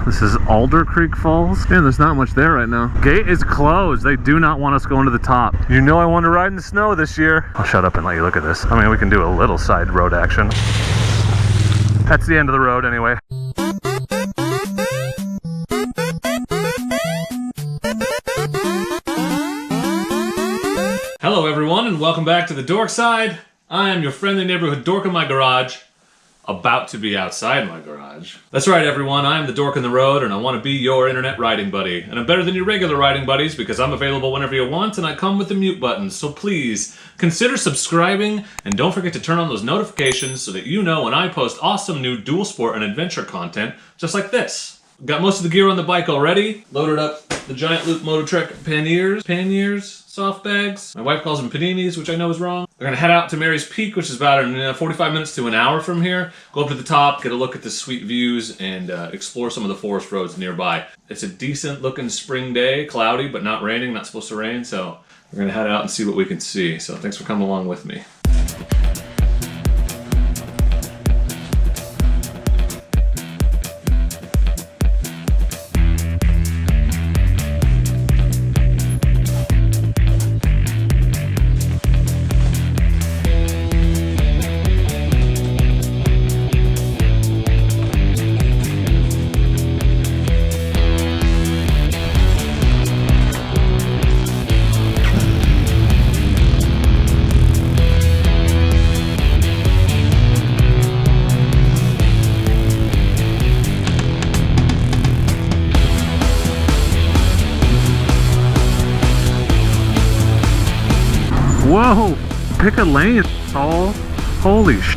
This is Alder Creek Falls. Man, there's not much there right now. Gate is closed. They do not want us going to the top. You know I want to ride in the snow this year. I'll shut up and let you look at this. I mean, we can do a little side road action. That's the end of the road anyway. Hello everyone and welcome back to the Dork Side. I am your friendly neighborhood dork in my garage. About to be outside my garage. That's right everyone, I am the dork in the road and I want to be your internet riding buddy. And I'm better than your regular riding buddies because I'm available whenever you want and I come with the mute button. So please, consider subscribing and don't forget to turn on those notifications so that you know when I post awesome new dual sport and adventure content just like this. Got most of the gear on the bike already. Loaded up the giant loop Mototrek panniers, soft bags. My wife calls them paninis, which I know is wrong. We're gonna head out to Mary's Peak, which is about 45 minutes to an hour from here. Go up to the top, get a look at the sweet views, and explore some of the forest roads nearby. It's a decent looking spring day, cloudy, but not raining, not supposed to rain, so we're gonna head out and see what we can see. So thanks for coming along with me. Whoa! Pick a lane, all. Holy sh!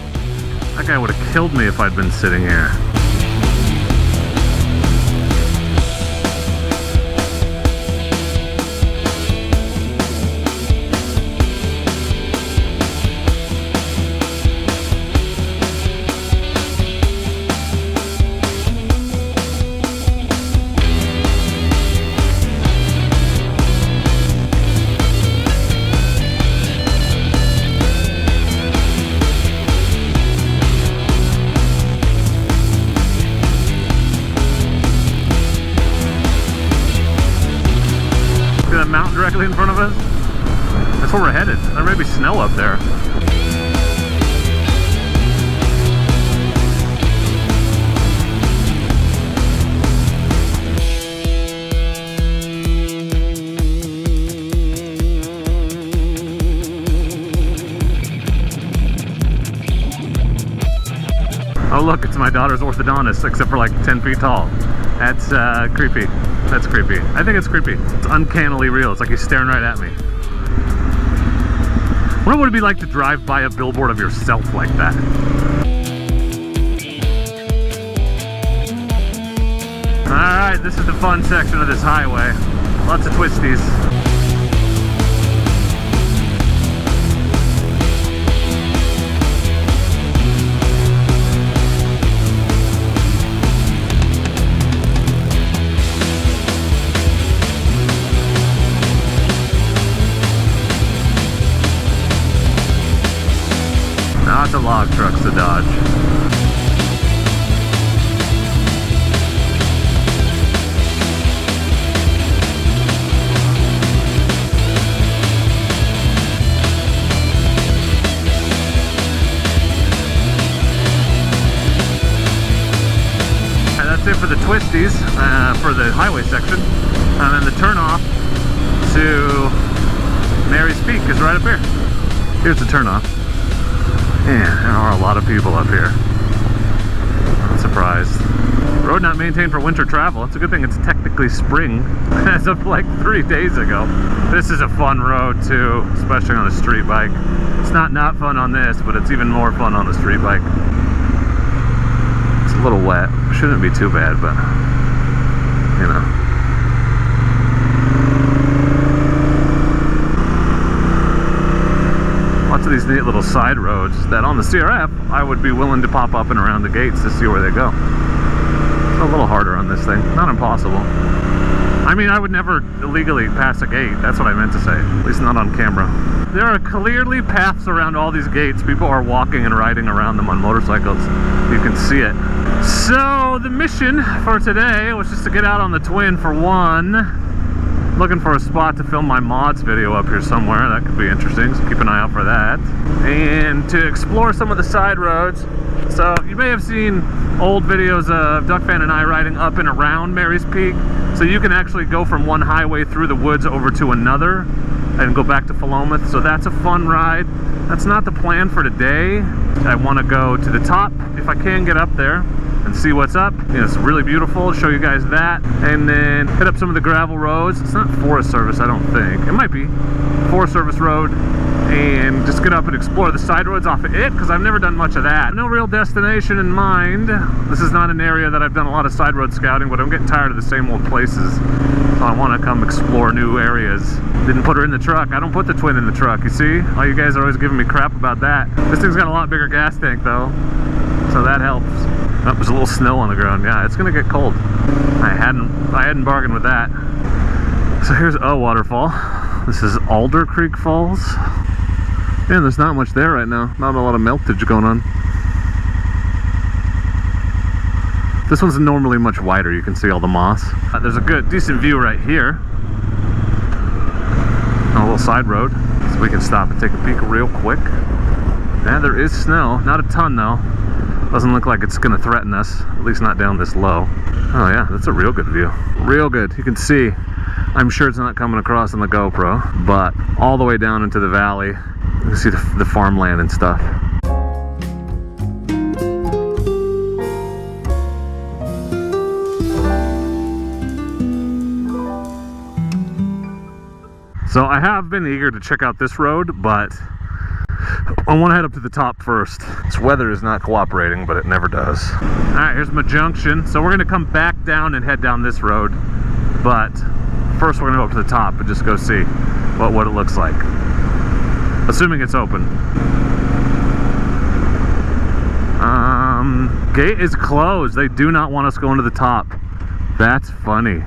That guy would have killed me if I'd been sitting here. Mountain directly in front of us. That's where we're headed. There may be snow up there. Oh look, it's my daughter's orthodontist, except for like 10 feet tall. That's creepy. That's creepy. I think it's creepy. It's uncannily real. It's like he's staring right at me. What would it be like to drive by a billboard of yourself like that? Alright, this is the fun section of this highway. Lots of twisties. Lots of log trucks to dodge. And that's it for the twisties, for the highway section. And then the turnoff to Mary's Peak is right up here. Here's the turnoff. Man, there are a lot of people up here. I'm surprised. Road not maintained for winter travel. It's a good thing it's technically spring as of like 3 days ago. This is a fun road too, especially on a street bike. It's not fun on this, but it's even more fun on a street bike. It's a little wet. Shouldn't be too bad, but you know. Lots of these neat little side roads that on the CRF I would be willing to pop up and around the gates to see where they go. It's a little harder on this thing, not impossible. I mean, I would never illegally pass a gate. That's what I meant to say. At least not on camera. There are clearly paths around all these gates. People are walking and riding around them on motorcycles. You can see it. So the mission for today was just to get out on the Twin for one. Looking for a spot to film my mods video up here somewhere. That could be interesting, so keep an eye out for that. And to explore some of the side roads. So you may have seen old videos of Duckfan and I riding up and around Mary's Peak. So you can actually go from one highway through the woods over to another and go back to Philomath. So that's a fun ride. That's not the plan for today. I want to go to the top if I can get up there and see what's up. You know, it's really beautiful. Show you guys that, and then hit up some of the gravel roads. It's not Forest Service, I don't think. It might be Forest Service road, and just get up and explore the side roads off of it, because I've never done much of that. No real destination in mind. This is not an area that I've done a lot of side road scouting, but I'm getting tired of the same old places, so I want to come explore new areas. Didn't put her in the truck. I don't put the Twin in the truck, you see? All you guys are always giving me crap about that. This thing's got a lot bigger gas tank though, so that helps. Oh, there's a little snow on the ground. Yeah, it's gonna get cold. I hadn't bargained with that. So here's a waterfall. This is Alder Creek Falls. Yeah, there's not much there right now. Not a lot of meltage going on. This one's normally much wider. You can see all the moss. There's a good, decent view right here. On a little side road, so we can stop and take a peek real quick. Yeah, there is snow. Not a ton though. Doesn't look like it's gonna threaten us, at least not down this low. Oh yeah, that's a real good view. Real good. You can see, I'm sure it's not coming across on the GoPro, but all the way down into the valley, you can see the farmland and stuff. So I have been eager to check out this road, but I want to head up to the top first. This weather is not cooperating, but it never does. Alright, here's my junction. So we're going to come back down and head down this road. But first we're going to go up to the top and just go see what it looks like. Assuming it's open. Gate is closed. They do not want us going to the top. That's funny.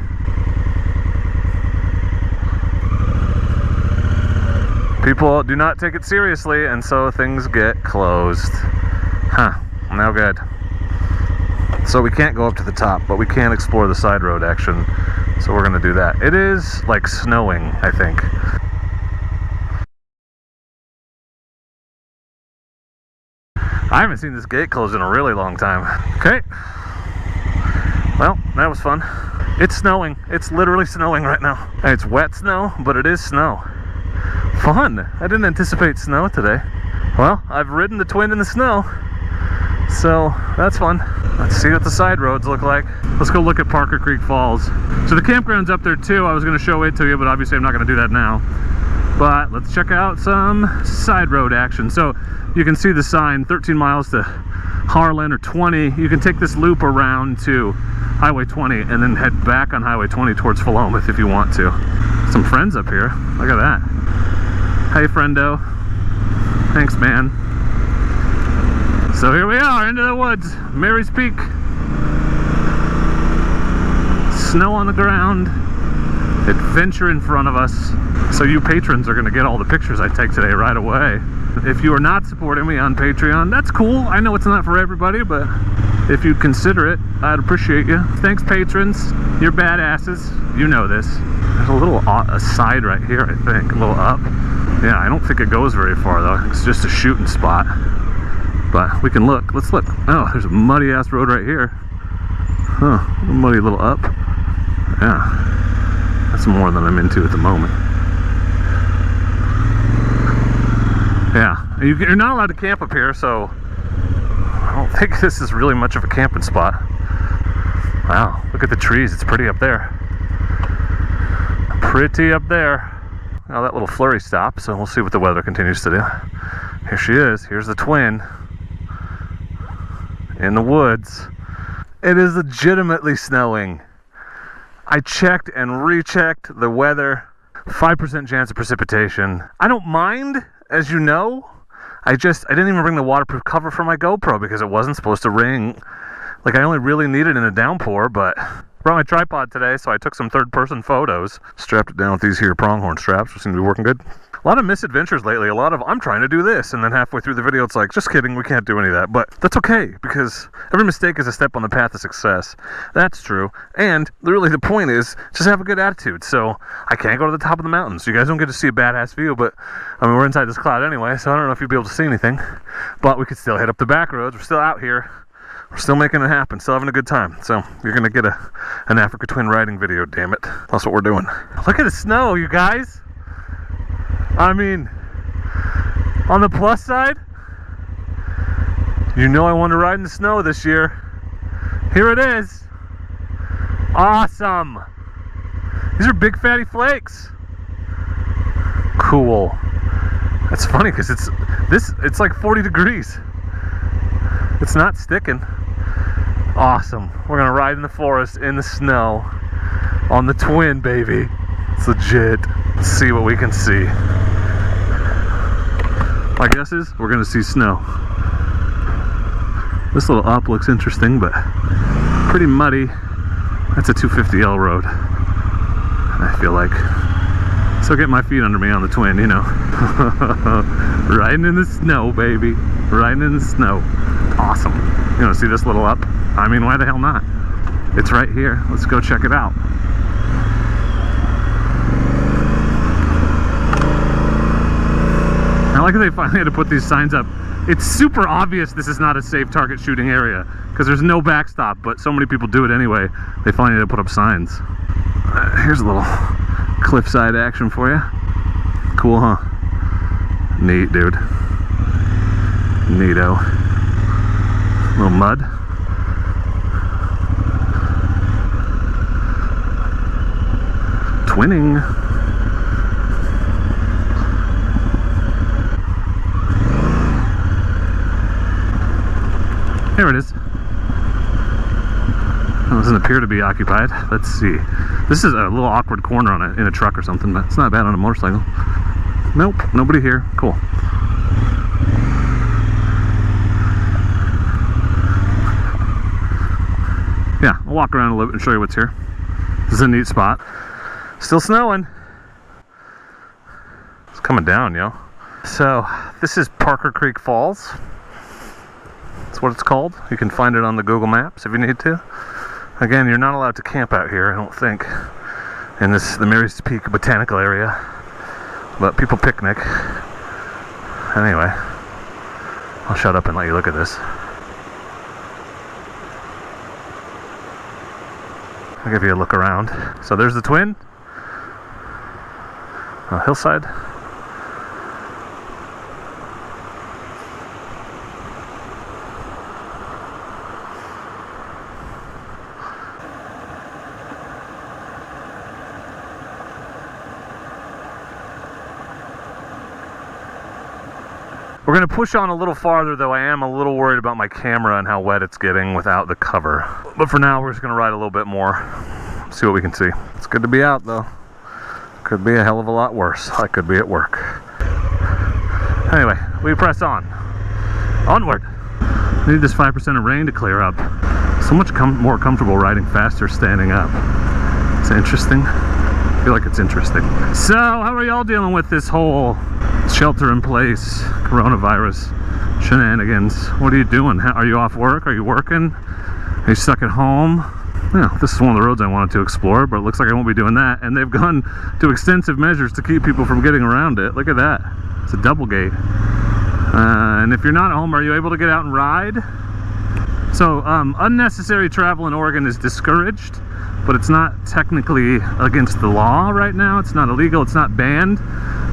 People do not take it seriously, and so things get closed. Huh, no good. So we can't go up to the top, but we can explore the side road action. So we're gonna do that. It is like snowing, I think. I haven't seen this gate closed in a really long time. Okay. Well, that was fun. It's snowing. It's literally snowing right now. It's wet snow, but it is snow. Fun! I didn't anticipate snow today. Well, I've ridden the Twin in the snow, so that's fun. Let's see what the side roads look like. Let's go look at Parker Creek Falls. So the campground's up there too. I was going to show it to you, but obviously I'm not going to do that now. But let's check out some side road action. So you can see the sign, 13 miles to Harlan, or 20. You can take this loop around to Highway 20 and then head back on Highway 20 towards Philomath if you want to. Some friends up here. Look at that. Hey, friendo. Thanks, man. So here we are, into the woods. Mary's Peak. Snow on the ground. Adventure in front of us. So you patrons are going to get all the pictures I take today right away. If you are not supporting me on Patreon, that's cool. I know it's not for everybody, but if you'd consider it, I'd appreciate you. Thanks, patrons. You're badasses. You know this. There's a little side right here, I think. A little up. Yeah, I don't think it goes very far, though. It's just a shooting spot. But we can look. Let's look. Oh, there's a muddy-ass road right here. Huh. A muddy little up. Yeah. That's more than I'm into at the moment. Yeah. You're not allowed to camp up here, so I don't think this is really much of a camping spot. Wow. Look at the trees. It's pretty up there. Pretty up there. Now that little flurry stopped, so we'll see what the weather continues to do. Here she is. Here's the Twin in the woods. It is legitimately snowing. I checked and rechecked the weather. 5% chance of precipitation. I don't mind, as you know. I didn't even bring the waterproof cover for my GoPro because it wasn't supposed to rain. Like, I only really need it in a downpour, but Brought my tripod today, so I took some third-person photos. Strapped it down with these here pronghorn straps, which seem to be working good. A lot of misadventures lately. A lot of, I'm trying to do this, and then halfway through the video, it's like, just kidding, we can't do any of that. But that's okay, because every mistake is a step on the path to success. That's true. And really, the point is, just have a good attitude. So I can't go to the top of the mountain, so you guys don't get to see a badass view, but I mean, we're inside this cloud anyway, so I don't know if you'll be able to see anything. But we could still hit up the back roads. We're still out here. We're still making it happen, still having a good time. So you're gonna get an Africa Twin riding video, damn it. That's what we're doing. Look at the snow, you guys. I mean, on the plus side, you know I want to ride in the snow this year. Here it is. Awesome. These are big fatty flakes. Cool. That's funny because it's like 40 degrees. It's not sticking. Awesome. We're gonna ride in the forest in the snow on the Twin, baby. It's legit. Let's see what we can see. My guess is we're gonna see snow. This little up looks interesting, but pretty muddy. That's a 250L road, I feel like. So get my feet under me on the Twin, you know. Riding in the snow, baby. Riding in the snow. Awesome. You wanna see this little up? I mean, why the hell not? It's right here. Let's go check it out. I like that they finally had to put these signs up. It's super obvious this is not a safe target shooting area because there's no backstop, but so many people do it anyway. They finally had to put up signs. Here's a little cliffside action for you. Cool, huh? Neat, dude. Neato. A little mud. Twinning. Here it is. It doesn't appear to be occupied. Let's see. This is a little awkward corner on it in a truck or something, but it's not bad on a motorcycle. Nope, nobody here. Cool. Yeah, I'll walk around a little bit and show you what's here. This is a neat spot. Still snowing. It's coming down, yo. So, this is Parker Creek Falls. That's what it's called. You can find it on the Google Maps if you need to. Again, you're not allowed to camp out here, I don't think, in the Mary's Peak Botanical Area. But people picnic. Anyway, I'll shut up and let you look at this. I'll give you a look around. So there's the Twin. Hillside. We're going to push on a little farther, though I am a little worried about my camera and how wet it's getting without the cover. But for now, we're just going to ride a little bit more, see what we can see. It's good to be out, though. Could be a hell of a lot worse. I could be at work. Anyway, we press on. Onward. We need this 5% of rain to clear up. So much more comfortable riding faster standing up. It's interesting. I feel like it's interesting. So, how are y'all dealing with this whole shelter-in-place coronavirus shenanigans? What are you doing? Are you off work? Are you working? Are you stuck at home? Yeah, this is one of the roads I wanted to explore, but it looks like I won't be doing that. And they've gone to extensive measures to keep people from getting around it. Look at that. It's a double gate. And if you're not at home, are you able to get out and ride? So, unnecessary travel in Oregon is discouraged, but it's not technically against the law right now. It's not illegal, it's not banned,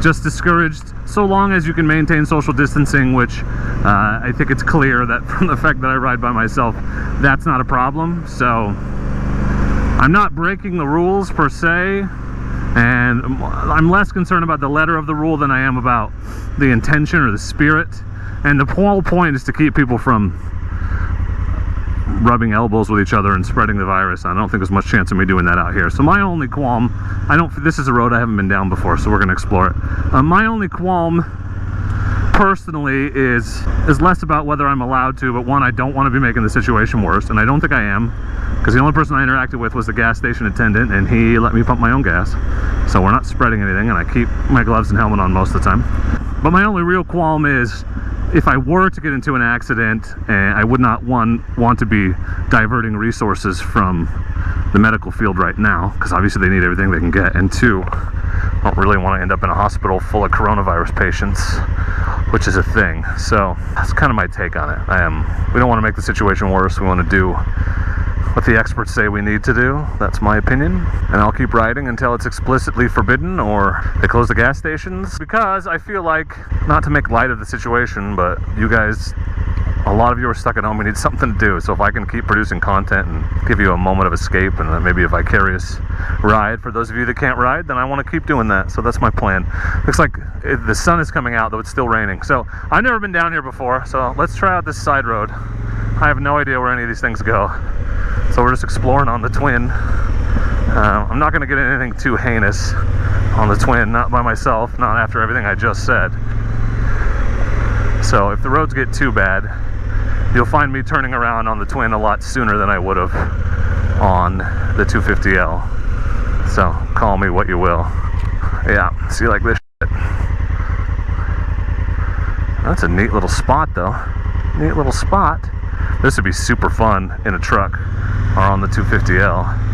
just discouraged so long as you can maintain social distancing, which I think it's clear that from the fact that I ride by myself, that's not a problem. So I'm not breaking the rules per se, and I'm less concerned about the letter of the rule than I am about the intention or the spirit. And the whole point is to keep people from rubbing elbows with each other and spreading the virus. I don't think there's much chance of me doing that out here. So my only qualm, this is a road I haven't been down before, so we're going to explore it. My only qualm personally is less about whether I'm allowed to, but one, I don't want to be making the situation worse, and I don't think I am. because the only person I interacted with was the gas station attendant, and he let me pump my own gas. So we're not spreading anything, and I keep my gloves and helmet on most of the time. But my only real qualm is if I were to get into an accident, and I would not want to be diverting resources from the medical field right now, because obviously they need everything they can get, and two, I don't really want to end up in a hospital full of coronavirus patients, which is a thing. So that's kind of my take on it. We don't want to make the situation worse. We want to do what the experts say we need to do. That's my opinion. And I'll keep riding until it's explicitly forbidden or they close the gas stations, because I feel like, not to make light of the situation, but you guys, a lot of you are stuck at home. We need something to do. So if I can keep producing content and give you a moment of escape and maybe a vicarious ride for those of you that can't ride, then I want to keep doing that. So that's my plan. Looks like the sun is coming out, though it's still raining. So I've never been down here before, so let's try out this side road. I have no idea where any of these things go. So we're just exploring on the Twin. I'm not going to get anything too heinous on the Twin, not by myself, not after everything I just said. So if the roads get too bad, you'll find me turning around on the Twin a lot sooner than I would have on the 250L. So call me what you will. Yeah, see, like this shit. That's a neat little spot, though. Neat little spot. This would be super fun in a truck or on the 250L.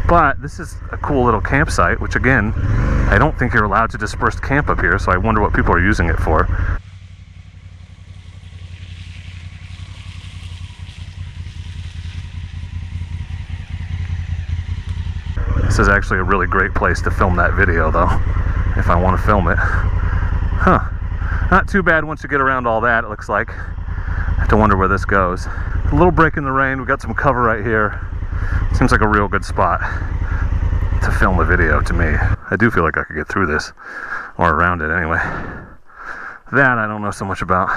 But this is a cool little campsite, which again, I don't think you're allowed to disperse camp up here, so I wonder what people are using it for. This is actually a really great place to film that video, though, if I want to film it. Huh. Not too bad once you get around all that, it looks like. I have to wonder where this goes. A little break in the rain. We got some cover right here. Seems like a real good spot to film a video to me. I do feel like I could get through this, or around it anyway. That I don't know so much about.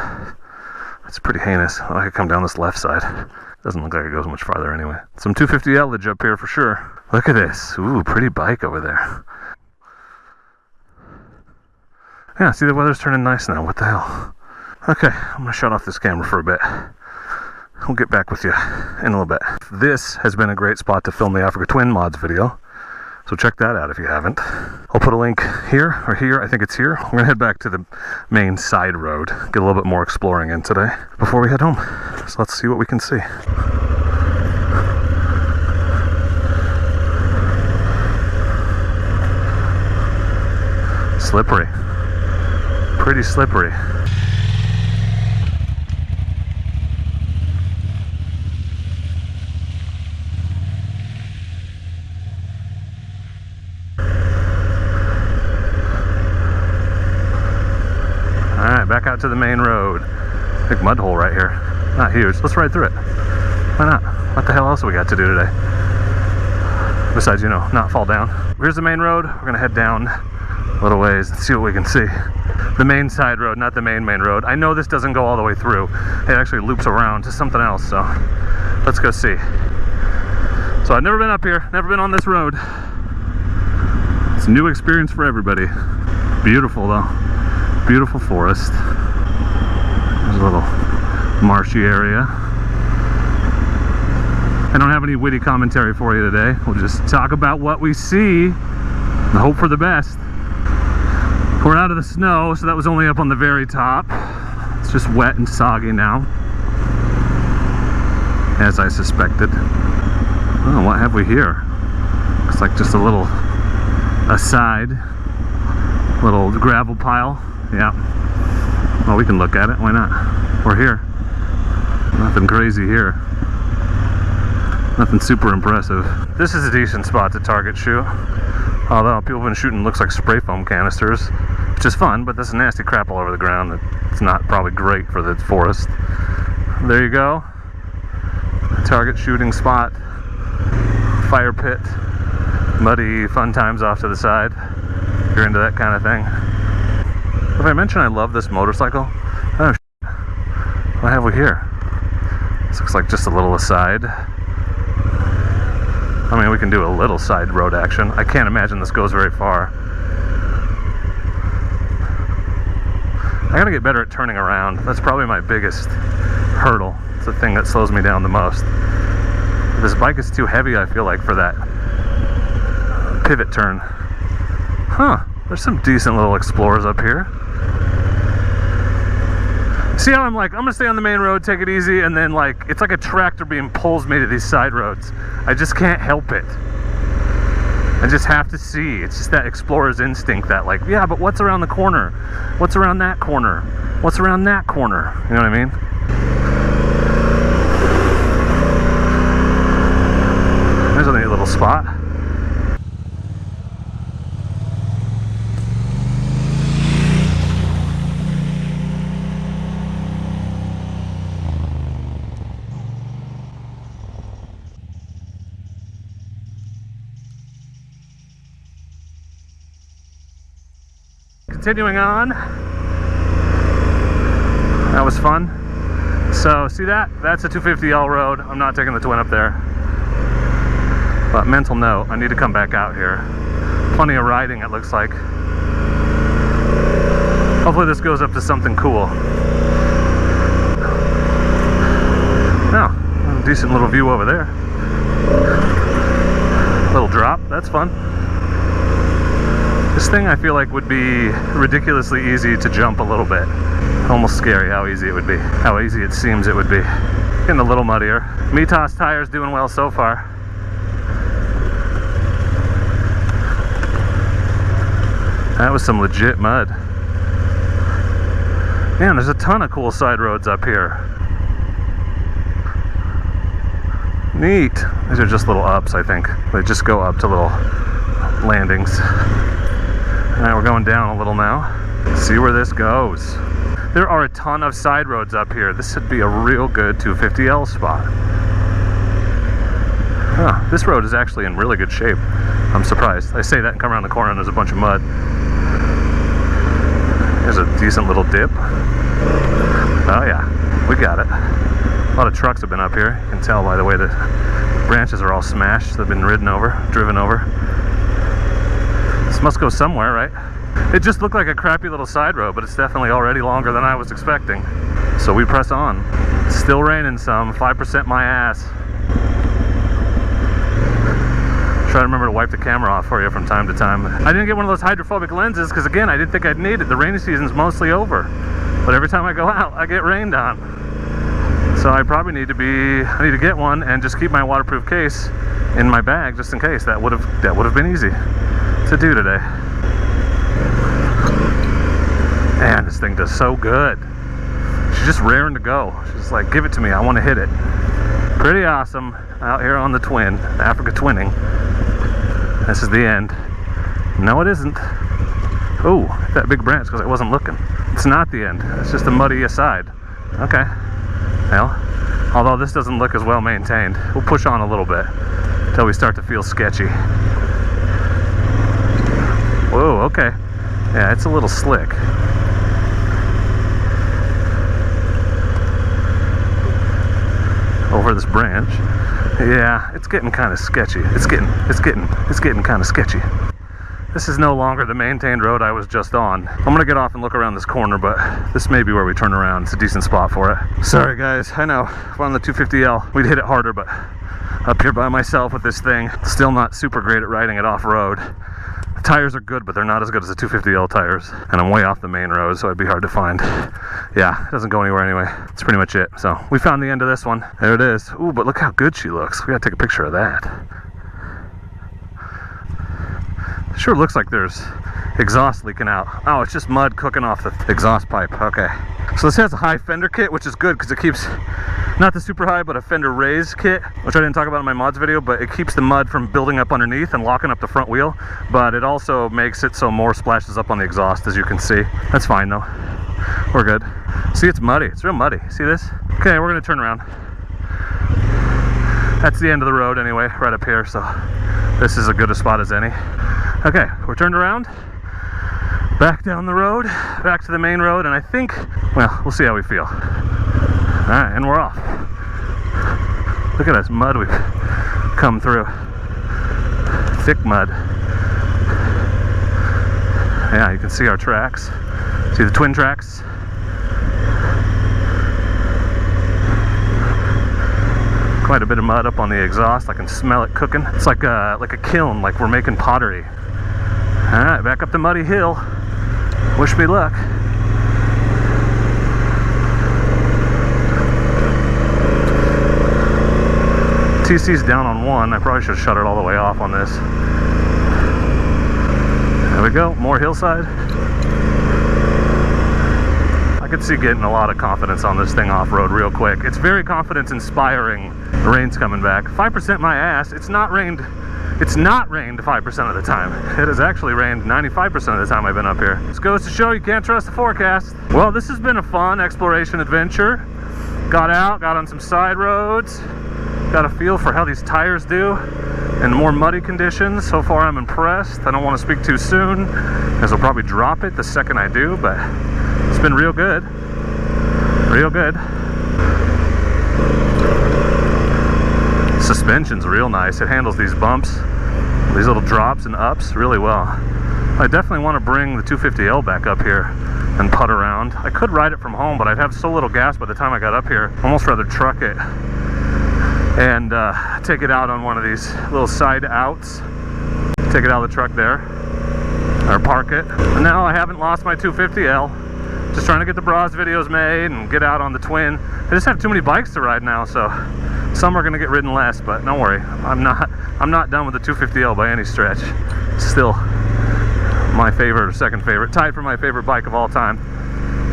It's pretty heinous. I could come down this left side. Doesn't look like it goes much farther anyway. Some 250L up here for sure. Look at this. Ooh, pretty bike over there. Yeah, see, the weather's turning nice now. What the hell? Okay, I'm gonna shut off this camera for a bit. We'll get back with you in a little bit. This has been a great spot to film the Africa Twin mods video, so check that out if you haven't. I'll put a link here or here. I think it's here. We're gonna head back to the main side road, get a little bit more exploring in today before we head home. So let's see what we can see. Slippery. Pretty slippery. Alright, back out to the main road. Big mud hole right here. Not huge. Let's ride through it. Why not? What the hell else have we got to do today? Besides, you know, not fall down. Here's the main road. We're gonna head down a little ways and see what we can see. The main side road, not the main road. I know this doesn't go all the way through. It actually loops around to something else, so let's go see. So I've never been up here, never been on this road. It's a new experience for everybody. Beautiful though. Beautiful forest. There's a little marshy area. I don't have any witty commentary for you today. We'll just talk about what we see and hope for the best. We're out of the snow, so that was only up on the very top. It's just wet and soggy now, as I suspected. Oh, what have we here? Looks like just a little aside, little gravel pile. Yeah. Well, we can look at it. Why not? We're here. Nothing crazy here. Nothing super impressive. This is a decent spot to target shoot. Although people have been shooting, looks like spray foam canisters, which is fun, but there's nasty crap all over the ground. It's not probably great for the forest. There you go. Target shooting spot. Fire pit. Muddy fun times off to the side. If you're into that kind of thing. Have I mentioned I love this motorcycle? Oh, shit. What have we here? This looks like just a little aside. I mean, we can do a little side road action. I can't imagine this goes very far. I gotta get better at turning around. That's probably my biggest hurdle. It's the thing that slows me down the most. This bike is too heavy, I feel like, for that pivot turn. Huh, there's some decent little Explorers up here. See how I'm like, I'm gonna stay on the main road, take it easy, and then like, it's like a tractor beam pulls me to these side roads. I just can't help it. I just have to see. It's just that explorer's instinct that like, yeah, but what's around the corner? What's around that corner? What's around that corner? You know what I mean? There's a neat little spot. Continuing on, that was fun. So see that? That's a 250L road. I'm not taking the twin up there. But mental note, I need to come back out here. Plenty of riding, it looks like. Hopefully this goes up to something cool. Oh, a decent little view over there. Little drop, that's fun. This thing I feel like would be ridiculously easy to jump a little bit. Almost scary how easy it would be. How easy it seems it would be. Getting a little muddier. Mitas tires doing well so far. That was some legit mud. Man, there's a ton of cool side roads up here. Neat. These are just little ups, I think. They just go up to little landings. Alright, we're going down a little now. Let's see where this goes. There are a ton of side roads up here. This would be a real good 250L spot. Huh, this road is actually in really good shape. I'm surprised. I say that and come around the corner and there's a bunch of mud. There's a decent little dip. Oh yeah, we got it. A lot of trucks have been up here. You can tell by the way the branches are all smashed. They've been driven over. This must go somewhere, right? It just looked like a crappy little side road, but it's definitely already longer than I was expecting. So we press on. It's still raining some, 5% my ass. Try to remember to wipe the camera off for you from time to time. I didn't get one of those hydrophobic lenses because again, I didn't think I'd need it. The rainy season's mostly over. But every time I go out, I get rained on. So I probably need to get one and just keep my waterproof case in my bag just in case. That would have been easy to do today. Man, this thing does so good. She's just raring to go. She's like, give it to me, I want to hit it. Pretty awesome out here on the twin, Africa twinning. This is the end. No, it isn't. Oh, that big branch because I wasn't looking. It's not the end. It's just a muddy aside. Okay. Well, although this doesn't look as well maintained, we'll push on a little bit until we start to feel sketchy. Whoa, okay. Yeah, it's a little slick. Over this branch. Yeah, it's getting kind of sketchy. It's getting kind of sketchy. This is no longer the maintained road I was just on. I'm gonna get off and look around this corner, but this may be where we turn around. It's a decent spot for it. Sorry guys, I know, we're on the 250L. We'd hit it harder, but up here by myself with this thing, still not super great at riding it off-road. The tires are good, but they're not as good as the 250L tires. And I'm way off the main road, so it'd be hard to find. Yeah, it doesn't go anywhere anyway. That's pretty much it. So we found the end of this one. There it is. Ooh, but look how good she looks. We gotta take a picture of that. Sure looks like there's exhaust leaking out. Oh, it's just mud cooking off the exhaust pipe. Okay. So this has a high fender kit, which is good because it keeps, not the super high, but a fender raise kit, which I didn't talk about in my mods video, but it keeps the mud from building up underneath and locking up the front wheel. But it also makes it so more splashes up on the exhaust, as you can see. That's fine though. We're good. See, it's muddy. It's real muddy. See this? Okay, we're gonna turn around. That's the end of the road anyway, right up here, so this is as good a spot as any. Okay, we're turned around, back down the road, back to the main road, and I think, well, we'll see how we feel. All right, and we're off. Look at this mud we've come through. Thick mud. Yeah, you can see our tracks. See the twin tracks? Quite a bit of mud up on the exhaust. I can smell it cooking. It's like a kiln, like we're making pottery. All right, back up the muddy hill. Wish me luck. TC's down on 1. I probably should have shut it all the way off on this. There we go, more hillside. I could see getting a lot of confidence on this thing off-road real quick. It's very confidence-inspiring. The rain's coming back. 5% my ass. It's not rained 5% of the time. It has actually rained 95% of the time I've been up here. This goes to show you can't trust the forecast. Well, this has been a fun exploration adventure. Got out, got on some side roads. Got a feel for how these tires do in more muddy conditions. So far I'm impressed. I don't want to speak too soon, as I'll probably drop it the second I do, but it's been real good. Real good. Suspension's real nice. It handles these bumps, these little drops and ups really well. I definitely want to bring the 250L back up here and putt around. I could ride it from home, but I'd have so little gas by the time I got up here. Almost rather truck it and take it out on one of these little side outs. Take it out of the truck there, or park it. And now I haven't lost my 250L. Just trying to get the Bras videos made and get out on the twin. I just have too many bikes to ride now, so some are gonna get ridden less, but don't worry. I'm not done with the 250L by any stretch. Still my favorite or second favorite, tied for my favorite bike of all time.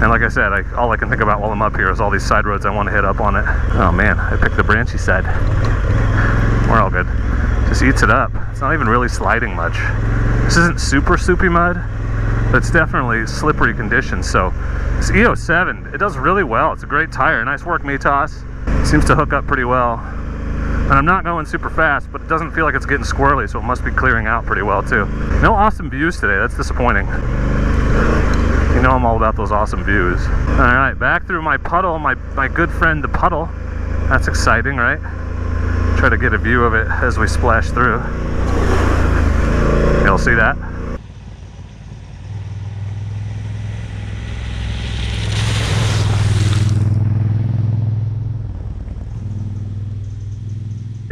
And like I said, all I can think about while I'm up here is all these side roads I want to hit up on it. Oh man, I picked the branchy side. We're all good. Just eats it up. It's not even really sliding much. This isn't super soupy mud, but it's definitely slippery conditions. So this EO7, it does really well. It's a great tire. Nice work, Mitas. Seems to hook up pretty well. And I'm not going super fast, but it doesn't feel like it's getting squirrely, so it must be clearing out pretty well too. No awesome views today. That's disappointing. You know I'm all about those awesome views. All right, back through my puddle, my good friend the puddle. That's exciting, right? Try to get a view of it as we splash through. You'll see that.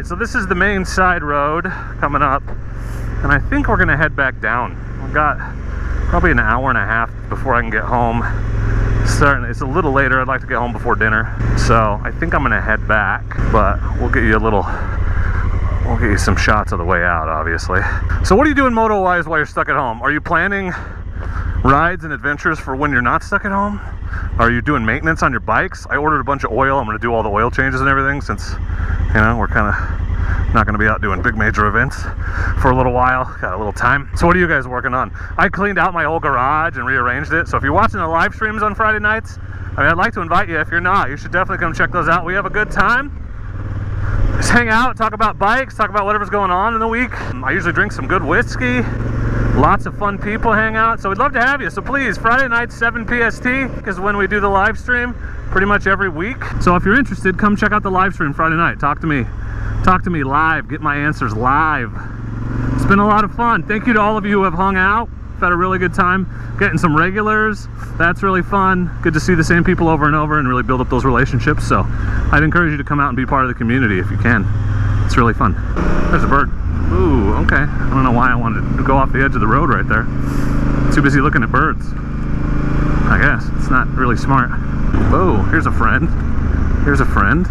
So this is the main side road coming up, and I think we're gonna head back down. We've got probably an hour and a half before I can get home. It's a little later. I'd like to get home before dinner, so I think I'm gonna head back, but we'll get you some shots of the way out, obviously. So what are you doing moto-wise while you're stuck at home? Are you planning rides and adventures for when you're not stuck at home? Are you doing maintenance on your bikes? I ordered a bunch of oil. I'm gonna do all the oil changes and everything, since, you know, we're kind of not going to be out doing big major events for a little while. Got a little time. So what are you guys working on? I cleaned out my old garage and rearranged it. So if you're watching the live streams on Friday nights, I'd like to invite you. If you're not, you should definitely come check those out. We have a good time. Just hang out, talk about bikes, talk about whatever's going on in the week. I usually drink some good whiskey. Lots of fun people hang out. So we'd love to have you. So please, Friday night, 7 PST is when we do the live stream pretty much every week. So if you're interested, come check out the live stream Friday night. Talk to me. Talk to me live, get my answers live. It's been a lot of fun. Thank you to all of you who have hung out. I've had a really good time getting some regulars. That's really fun. Good to see the same people over and over and really build up those relationships. So I'd encourage you to come out and be part of the community if you can. It's really fun. There's a bird. Ooh, okay. I don't know why I wanted to go off the edge of the road right there. Too busy looking at birds. I guess. It's not really smart. Oh, here's a friend. Here's a friend.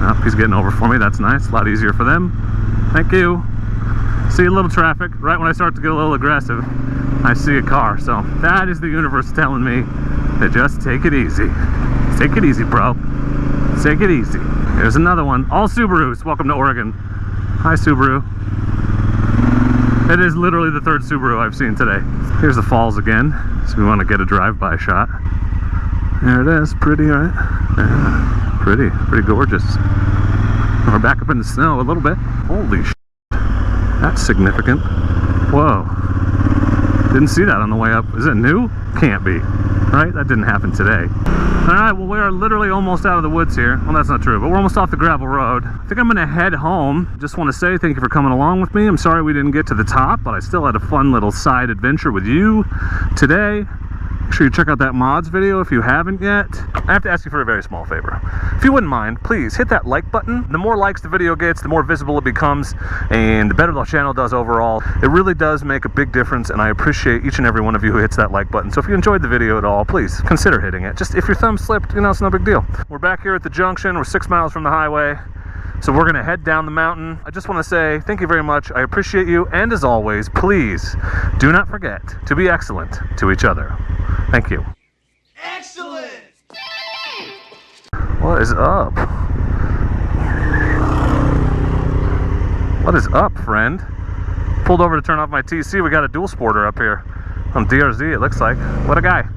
Oh, he's getting over for me. That's nice. A lot easier for them. Thank you. See a little traffic. Right when I start to get a little aggressive, I see a car. So that is the universe telling me to just take it easy. Take it easy, bro. Take it easy. Here's another one. All Subarus. Welcome to Oregon. Hi, Subaru. It is literally the third Subaru I've seen today. Here's the falls again. So we want to get a drive-by shot. There it is. Pretty, right? Yeah. Pretty gorgeous. We're back up in the snow a little bit. Holy shit. That's significant. Whoa. Didn't see that on the way up. Is it new? Can't be. Right? That didn't happen today. Alright, well we are literally almost out of the woods here. Well, that's not true, but we're almost off the gravel road. I think I'm gonna head home. Just want to say thank you for coming along with me. I'm sorry we didn't get to the top, but I still had a fun little side adventure with you today. Make sure you check out that mods video if you haven't yet. I have to ask you for a very small favor. If you wouldn't mind, please hit that like button. The more likes the video gets, the more visible it becomes, and the better the channel does overall. It really does make a big difference, and I appreciate each and every one of you who hits that like button. So if you enjoyed the video at all, please consider hitting it. Just if your thumb slipped, you know, it's no big deal. We're back here at the junction. We're 6 miles from the highway. So we're gonna head down the mountain. I just wanna say thank you very much. I appreciate you, and as always, please do not forget to be excellent to each other. Thank you. Excellent! What is up? What is up, friend? Pulled over to turn off my TC. We got a dual sporter up here on DRZ, it looks like. What a guy.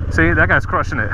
See, that guy's crushing it.